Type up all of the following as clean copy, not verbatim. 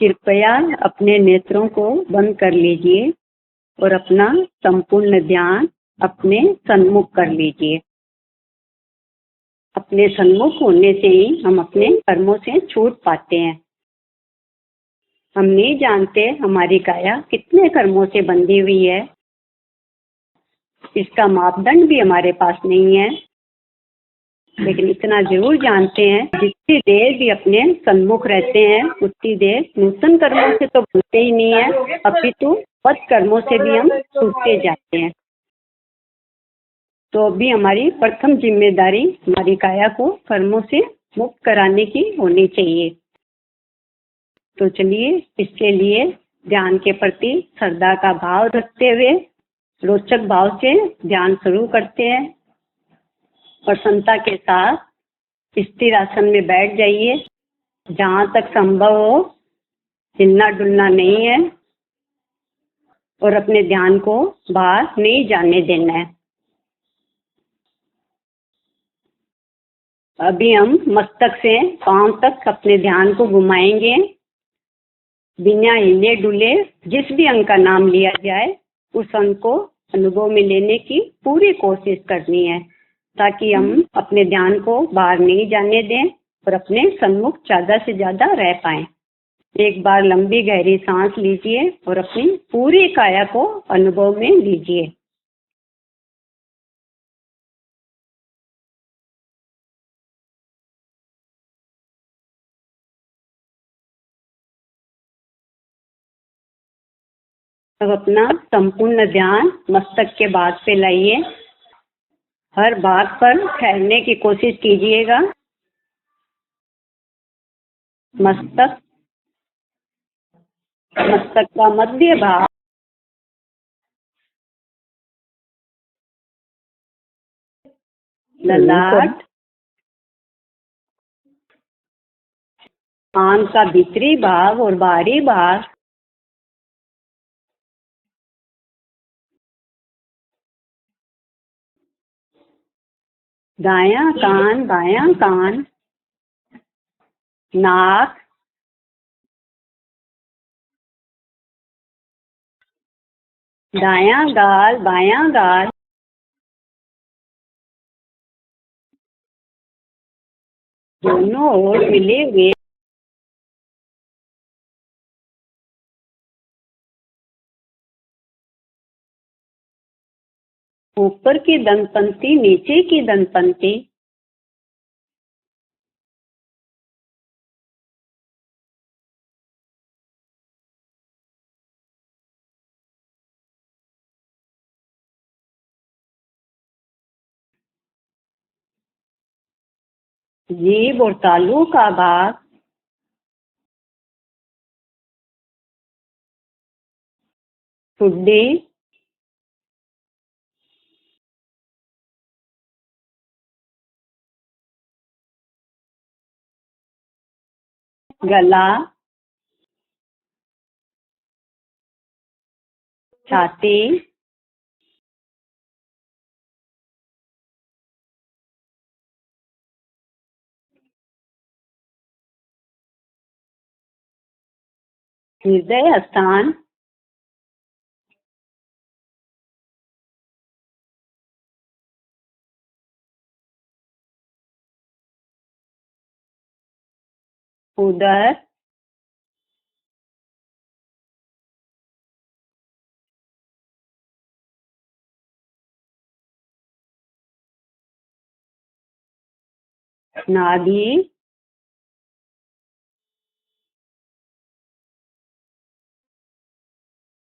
कृपया अपने नेत्रों को बंद कर लीजिए और अपना संपूर्ण ध्यान अपने सन्मुख कर लीजिए। अपने सन्मुख होने से ही हम अपने कर्मों से छूट पाते हैं। हम नहीं जानते हमारी काया कितने कर्मों से बंधी हुई है। इसका मापदंड भी हमारे पास नहीं है, लेकिन इतना जरूर जानते हैं जितनी देर भी अपने सन्मुख रहते हैं उतनी देर नूतन कर्मों से तो भूलते ही नहीं है, अपितु पद कर्मों से भी हम छूटते जाते हैं। तो अभी हमारी प्रथम जिम्मेदारी हमारी काया को कर्मों से मुक्त कराने की होनी चाहिए। तो चलिए इसके लिए ध्यान के प्रति श्रद्धा का भाव रखते हुए रोचक भाव से ध्यान शुरू करते हैं। प्रसन्नता के साथ स्थिर आसन में बैठ जाइए। जहाँ तक संभव हो हिलना डुलना नहीं है और अपने ध्यान को बाहर नहीं जाने देना है। अभी हम मस्तक से पांव तक अपने ध्यान को घुमाएंगे। बिना हिले डुले जिस भी अंग का नाम लिया जाए उस अंग को अनुभव में लेने की पूरी कोशिश करनी है, ताकि हम अपने ध्यान को बाहर नहीं जाने दें और अपने सन्मुख ज़्यादा से ज़्यादा रह पाएं। एक बार लंबी गहरी सांस लीजिए और अपनी पूरी काया को अनुभव में लीजिए। अब अपना संपूर्ण ध्यान मस्तक के भाग पे लाइए। हर भाग पर ठहरने की कोशिश कीजिएगा। मस्तक, मस्तक का मध्य भाग, ललाट, कान का भीतरी भाग और बाहरी भाग, दायां कान बायां कान, नाक, दायां गाल बायां गाल, दोनों ओर मिले हुए, ऊपर की दंतपंक्ति नीचे की दंतपंक्ति, जीभ और तालू का भाग, ठुड्डी, गला, छाती, हृदय स्थान, उदर, नाभि,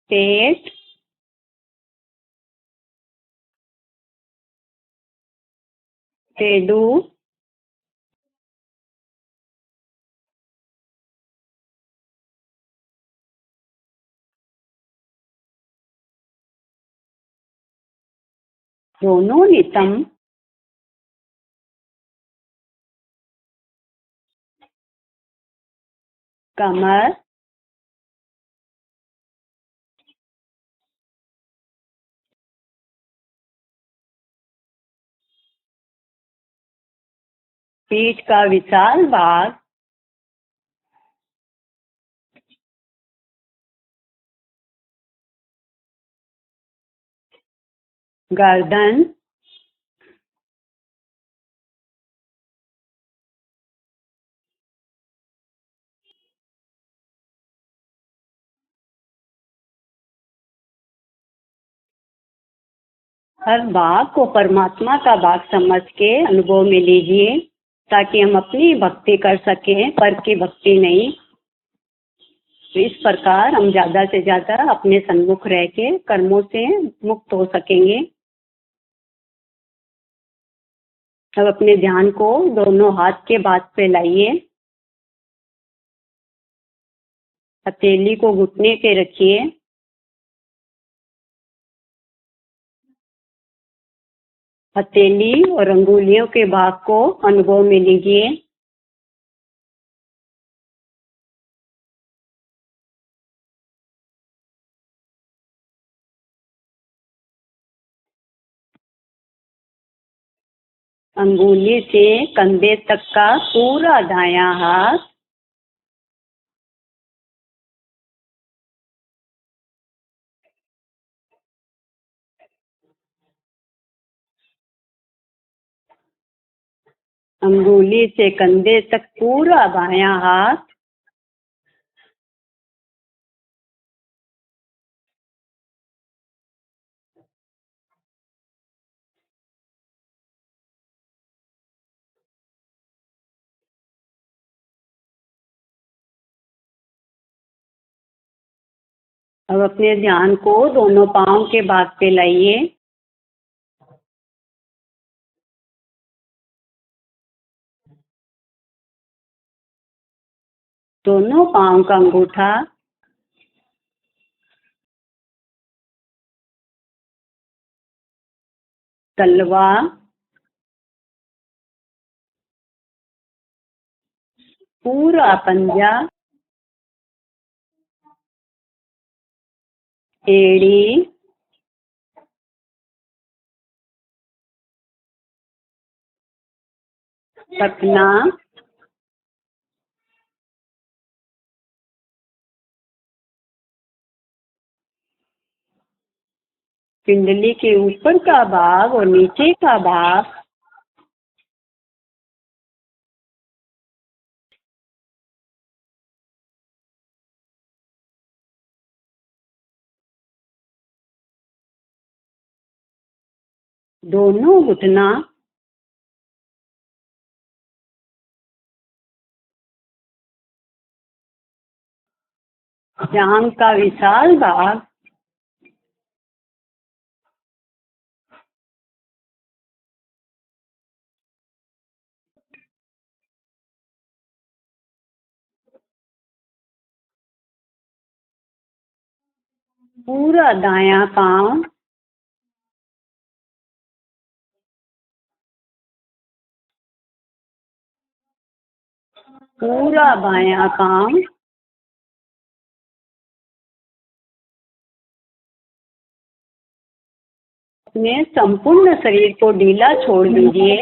पेट, पेडू, दोनों नितंब, कमर, पीठ का विशाल भाग, गर्दन, हर भाग को परमात्मा का भाग समझ के अनुभव में लीजिए, ताकि हम अपनी भक्ति कर सकें, पर की भक्ति नहीं। तो इस प्रकार हम ज़्यादा से ज़्यादा अपने सन्मुख रह के कर्मों से मुक्त हो सकेंगे। अब अपने ध्यान को दोनों हाथ के बात पे लाइए, हथेली को घुटने पे रखिए, हथेली और अंगुलियों के भाग को अनुभव में लीजिए। अंगुली से कंधे तक का पूरा दायां हाथ, अंगुली से कंधे तक पूरा बायां हाथ, अब अपने ध्यान को दोनों पांव के भाग पे लाइए, दोनों पांव का अंगूठा, तलवा, पूरा पंजा, एड़ी, पटना, पिंडली के ऊपर का भाग और नीचे का भाग, दोनों घुटना, जांघ का विशाल भाग, पूरा दायां पांव, पूरा बायां पांव, अपने संपूर्ण शरीर को ढीला छोड़ दीजिए।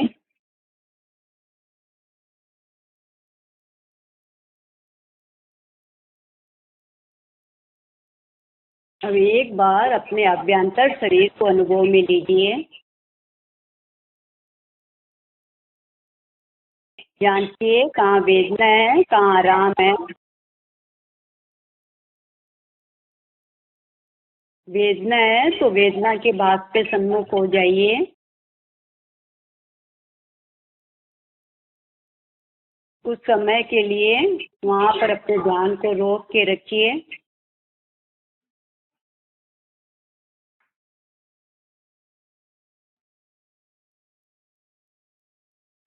अब एक बार अपने अभ्यंतर शरीर को अनुभव में लीजिए, जांचिए कहाँ वेदना है, कहाँ आराम है। वेदना है तो वेदना के भाग पे सम्मुख हो जाइए। कुछ समय के लिए वहाँ पर अपने ध्यान को रोक के रखिए।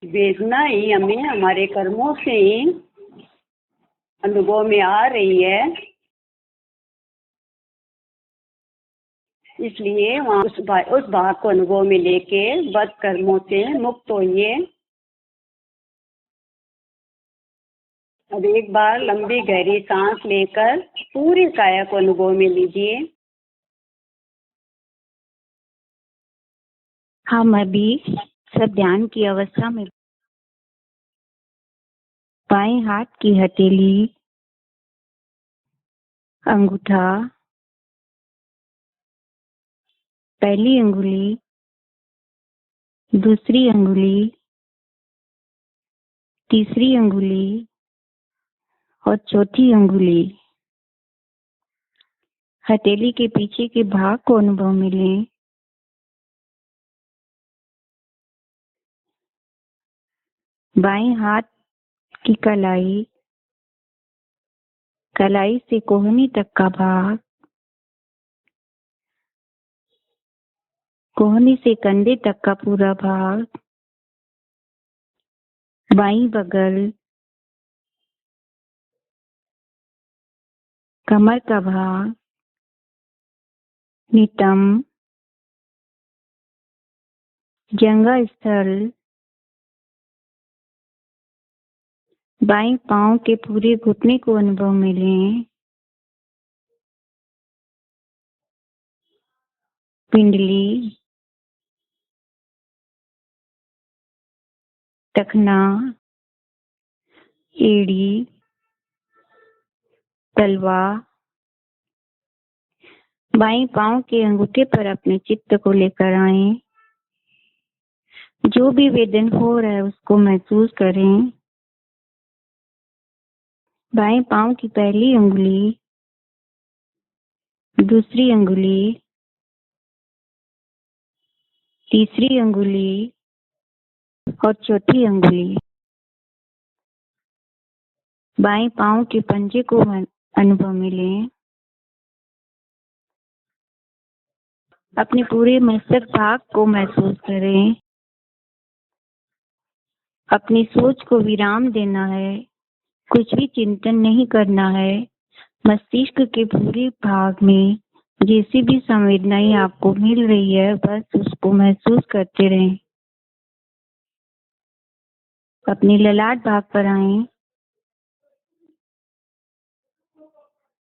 वेदना ही हमें हमारे कर्मों से ही अनुभव में आ रही है, इसलिए वहाँ उस भाग को अनुभव में लेके बद कर्मों से मुक्त होइए। अब एक बार लंबी गहरी सांस लेकर पूरी काया को अनुभव में लीजिए। हम अभी सब ध्यान की अवस्था में बाएं हाथ की हथेली, अंगूठा, पहली अंगुली, दूसरी अंगुली, तीसरी अंगुली और चौथी अंगुली। हथेली के पीछे के भाग को अनुभव में लें। बाएं हाथ की कलाई, कलाई से कोहनी तक का भाग, कोहनी से कंधे तक का पूरा भाग, बाईं बगल, कमर का भाग, नितंब, जंघा स्थल, बाएं पांव के पूरे घुटने को अनुभव में लें। पिंडली, टखना, एड़ी, तलवा। बाएं पांव के अंगूठे पर अपने चित्त को लेकर आए। जो भी वेदन हो रहा है उसको महसूस करें। बाएं पांव की पहली अंगुली, दूसरी अंगुली, तीसरी अंगुली और चौथी अंगुली। बाएं पांव के पंजे को अनुभव में लें। अपने पूरे मस्तक भाग को महसूस करें। अपनी सोच को विराम देना है, कुछ भी चिंतन नहीं करना है। मस्तिष्क के पूरे भाग में जैसी भी संवेदनाएं आपको मिल रही है बस उसको महसूस करते रहें। अपने ललाट भाग पर आए।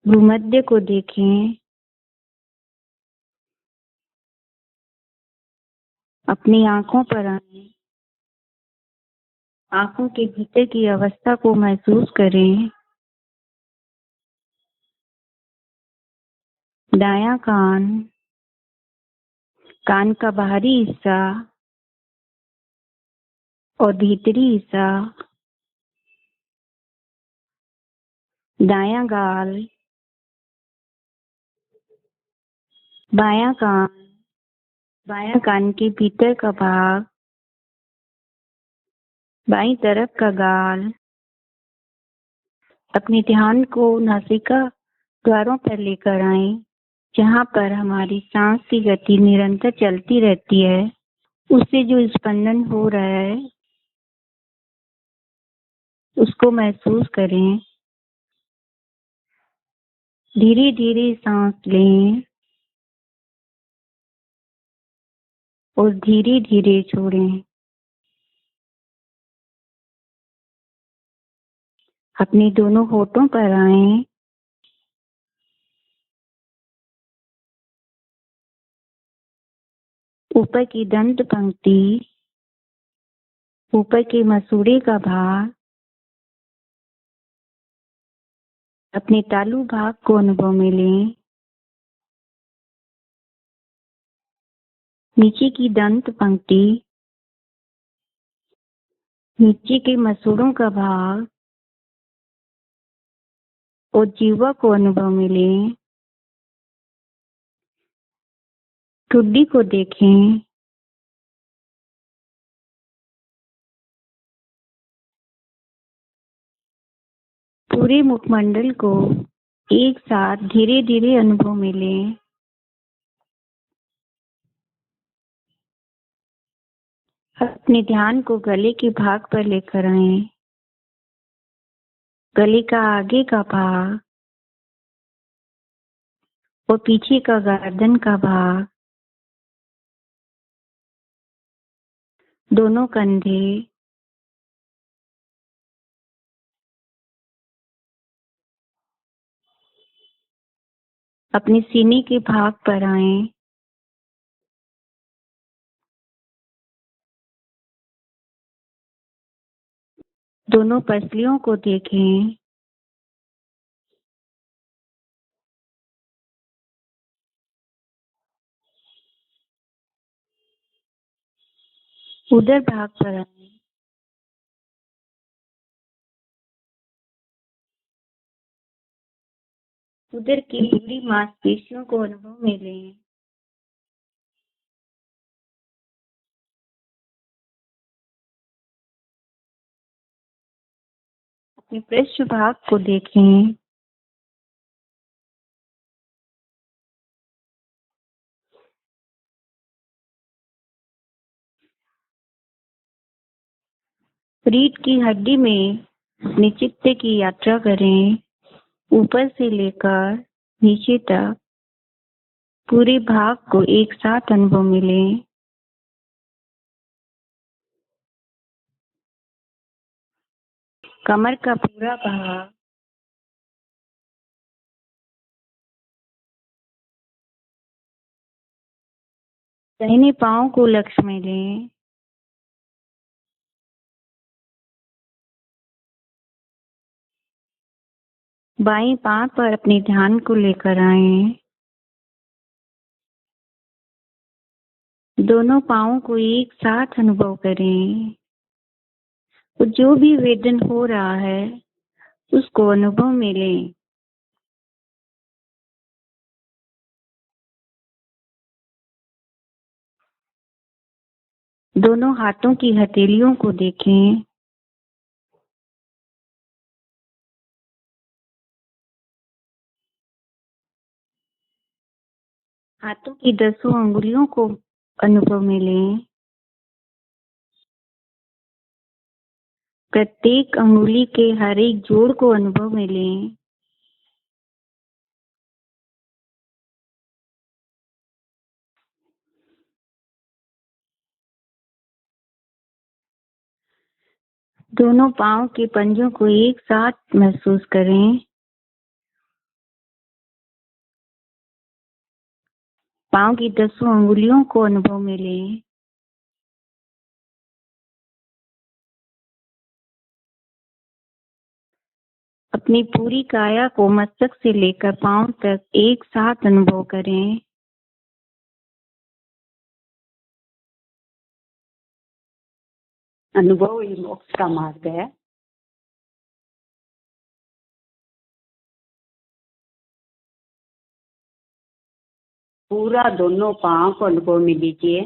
भूमध्य को देखें। अपनी आंखों पर आए। आंखों के भीतर की अवस्था को महसूस करें। दायां कान, कान का बाहरी हिस्सा और भीतरी हिस्सा, दायां गाल, बायां कान के भीतर का भाग, बाईं तरफ का गाल। अपने ध्यान को नासिका द्वारों पर लेकर आए, जहाँ पर हमारी सांस की गति निरंतर चलती रहती है। उससे जो स्पंदन हो रहा है उसको महसूस करें। धीरे धीरे सांस लें और धीरे धीरे छोड़ें। अपने दोनों होठों पर आए। ऊपर की दंत पंक्ति, ऊपर के मसूड़े का भाग, अपने तालू भाग को अनुभव में लें। नीचे की दंत पंक्ति, नीचे के मसूड़ों का भाग और जीवा को अनुभव में लें। ठुड्डी को देखें। पूरे मुखमंडल को एक साथ धीरे धीरे अनुभव में लें। अपने ध्यान को गले के भाग पर लेकर आए। गले का आगे का भाग और पीछे का गर्दन का भाग, दोनों कंधे, अपने सीने के भाग पर आए। दोनों पसलियों को देखें। उधर भाग पर आए। उधर की पूरी मांसपेशियों को अनुभव में लें। अपने पृष्ठ भाग को देखें। रीढ़ की हड्डी में अपने चित्त की यात्रा करें। ऊपर से लेकर नीचे तक पूरे भाग को एक साथ अनुभव में लें। कमर का पूरा भाग, दाहिने पांव को लक्ष्य में लें। बाएं पांव पर अपने ध्यान को लेकर आए। दोनों पांवों को एक साथ अनुभव करें। तो जो भी वेदन हो रहा है उसको अनुभव में लें। दोनों हाथों की हथेलियों को देखें। हाथों की 10 अंगुलियों को अनुभव में लें। प्रत्येक अंगुली के हर एक जोड़ को अनुभव में लें। दोनों पांव के पंजों को एक साथ महसूस करें। पांव की 10 अंगुलियों को अनुभव में लें। अपनी पूरी काया को मस्तक से लेकर पांव तक एक साथ अनुभव करें। अनुभव ही मोक्ष का मार्ग है। पूरा दोनों पांव को अनुभव में लीजिए।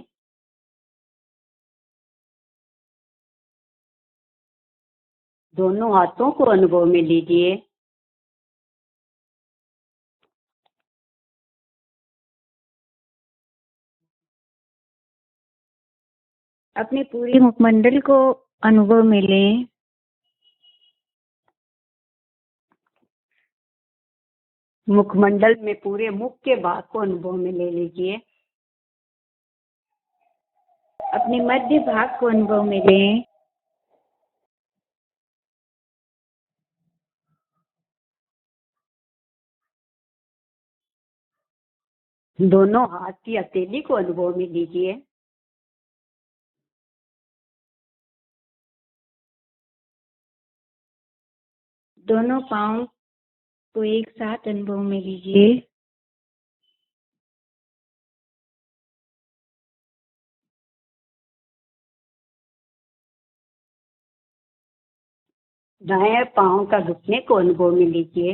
दोनों हाथों को अनुभव में लीजिए। अपने पूरे मुखमंडल को अनुभव में लें। मुखमंडल में पूरे मुख के भाग को अनुभव में ले लीजिए। अपने मध्य भाग को अनुभव में लें। दोनों हाथ की हथेली को अनुभव में लीजिए। दोनों पांव को एक साथ अनुभव में लीजिए। दाएं पांव का घुटने को अनुभव में लीजिए।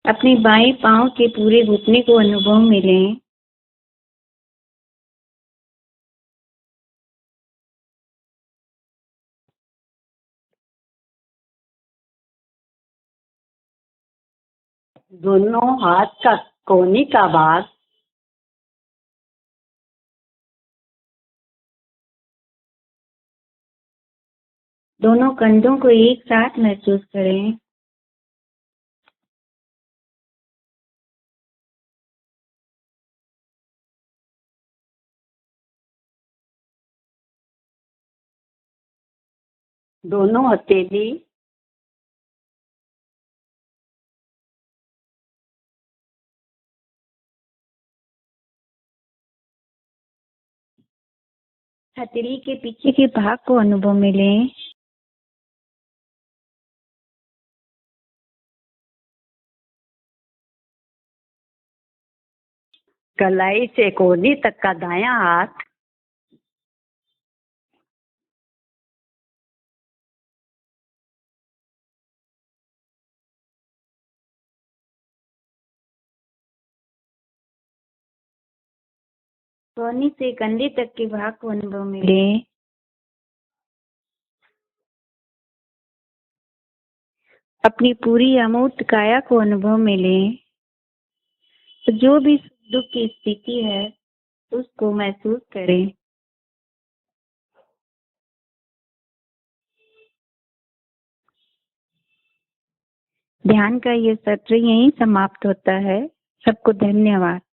अपने बाएं पांव के पूरे घुटने को अनुभव में लें। दोनों हाथ का कोहनी का भाग, दोनों कंधों को एक साथ महसूस करें। दोनों हथेली, हथेली के पीछे के भाग को अनुभव में लें। कलाई से कोहनी तक का दायां हाथ कोहनी से कंधे तक के भाग को अनुभव में ले। अपनी पूरी अमूर्त काया को अनुभव में लें। जो भी सुख दुख की स्थिति है उसको महसूस करें। ध्यान का ये सत्र यहीं समाप्त होता है। सबको धन्यवाद।